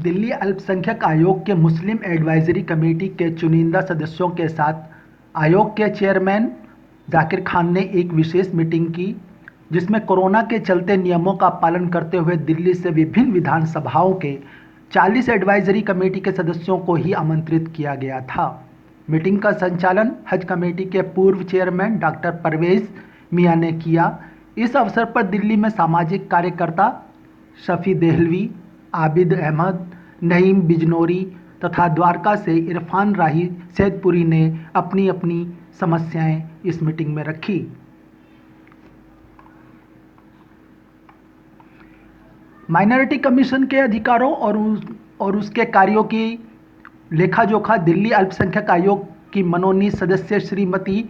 दिल्ली अल्पसंख्यक आयोग के मुस्लिम एडवाइजरी कमेटी के चुनिंदा सदस्यों के साथ आयोग के चेयरमैन जाकिर खान ने एक विशेष मीटिंग की, जिसमें कोरोना के चलते नियमों का पालन करते हुए दिल्ली से विभिन्न विधानसभाओं के 40 एडवाइजरी कमेटी के सदस्यों को ही आमंत्रित किया गया था। मीटिंग का संचालन हज कमेटी के पूर्व चेयरमैन डॉक्टर परवेज मियां ने किया। इस अवसर पर दिल्ली में सामाजिक कार्यकर्ता शफी देहलवी, आबिद अहमद, नईम बिजनौरी तथा द्वारका से इरफान राही सैदपुरी ने अपनी अपनी समस्याएं इस मीटिंग में रखी। माइनॉरिटी कमीशन के अधिकारों और उसके कार्यों की लेखा जोखा दिल्ली अल्पसंख्यक आयोग की मनोनीत सदस्य श्रीमती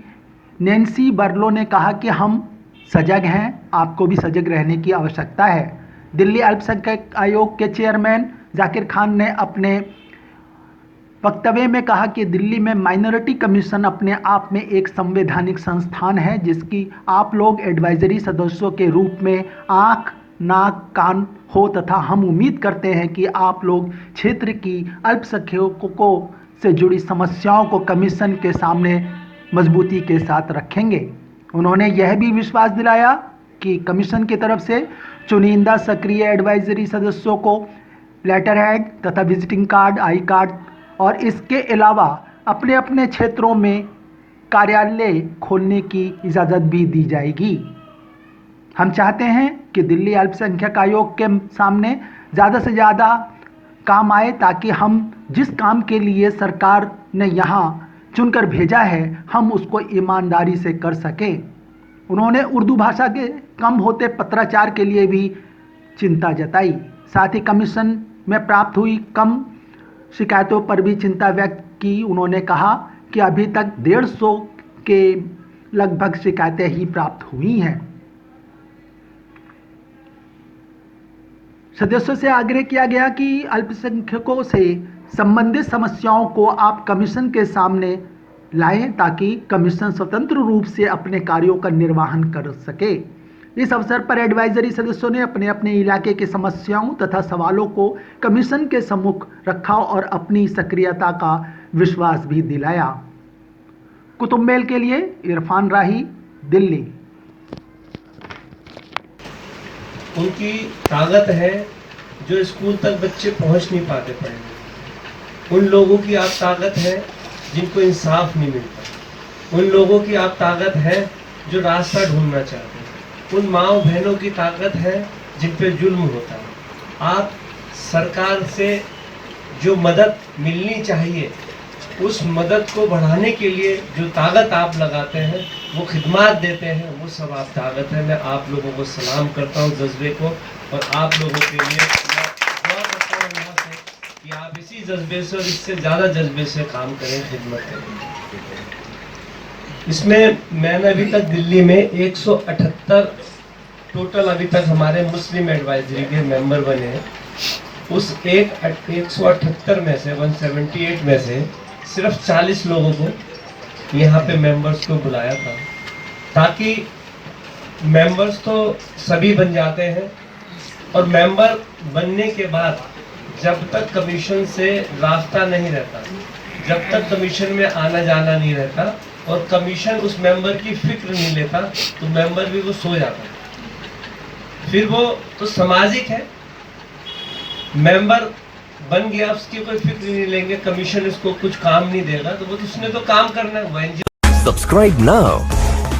नैन्सी बर्लो ने कहा कि हम सजग हैं, आपको भी सजग रहने की आवश्यकता है। दिल्ली अल्पसंख्यक आयोग के चेयरमैन जाकिर खान ने अपने वक्तव्य में कहा कि दिल्ली में माइनॉरिटी कमीशन अपने आप में एक संवैधानिक संस्थान है, जिसकी आप लोग एडवाइजरी सदस्यों के रूप में आँख, नाक, कान हो तथा हम उम्मीद करते हैं कि आप लोग क्षेत्र की अल्पसंख्यकों से जुड़ी समस्याओं को कमीशन के सामने मजबूती के साथ रखेंगे। उन्होंने यह भी विश्वास दिलाया कि कमीशन की तरफ से चुनिंदा सक्रिय एडवाइजरी सदस्यों को लेटर हेड तथा विजिटिंग कार्ड, आई कार्ड और इसके अलावा अपने अपने क्षेत्रों में कार्यालय खोलने की इजाज़त भी दी जाएगी। हम चाहते हैं कि दिल्ली अल्पसंख्यक आयोग के सामने ज़्यादा से ज़्यादा काम आए, ताकि हम जिस काम के लिए सरकार ने यहाँ चुनकर भेजा है हम उसको ईमानदारी से कर सकें। उन्होंने उर्दू भाषा के कम होते पत्राचार के लिए भी चिंता जताई। साथ ही कमीशन में प्राप्त हुई कम शिकायतों पर भी चिंता व्यक्त की। उन्होंने कहा कि अभी तक 150 के लगभग शिकायतें ही प्राप्त हुई हैं। सदस्यों से आग्रह किया गया कि अल्पसंख्यकों से संबंधित समस्याओं को आप कमीशन के सामने लाएं, ताकि कमीशन स्वतंत्र रूप से अपने कार्यों का निर्वहन कर सके। इस अवसर पर एडवाइजरी सदस्यों ने अपने अपने इलाके की समस्याओं तथा सवालों को कमीशन के सम्मुख रखा और अपनी सक्रियता का विश्वास भी दिलाया। कुतुब मेल के लिए इरफान राही, दिल्ली। उनकी ताकत है जो स्कूल तक बच्चे पहुंच नहीं पाते पढ़ने। उन लोगों की आप ताकत है जिनको इंसाफ नहीं मिलता। उन लोगों की आप ताकत है जो रास्ता ढूंढना चाहते हैं। उन माओ बहनों की ताकत है जिन पे जुल्म होता है। आप सरकार से जो मदद मिलनी चाहिए उस मदद को बढ़ाने के लिए जो ताकत आप लगाते हैं, वो खिदमत देते हैं, वो सब आप ताकत है। मैं आप लोगों को सलाम करता हूँ जज्बे को, और आप लोगों के लिए मैं दुआ करता हूँ यहाँ से कि आप इसी जज्बे से और इससे ज़्यादा जज्बे से काम करें, खिदमत करें। इसमें मैंने अभी तक दिल्ली में 178 टोटल अभी तक हमारे मुस्लिम एडवाइजरी के मेंबर बने हैं। उस 178 में से 178 में से सिर्फ 40 लोगों को यहाँ पे मेंबर्स को बुलाया था, ताकि मेंबर्स तो सभी बन जाते हैं, और मेंबर बनने के बाद जब तक कमीशन से रास्ता नहीं रहता, जब तक कमीशन में आना जाना नहीं रहता और कमीशन उस मेंबर की फिक्र नहीं लेता, तो मेंबर भी वो सो जाता है। फिर वो तो सामाजिक है, मेंबर बन गया, उसकी कोई फिक्र नहीं लेंगे, कमीशन उसको कुछ काम नहीं देगा, तो वो उसने तो काम करना है। Subscribe now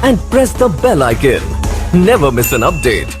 and press the bell icon. Never miss an update.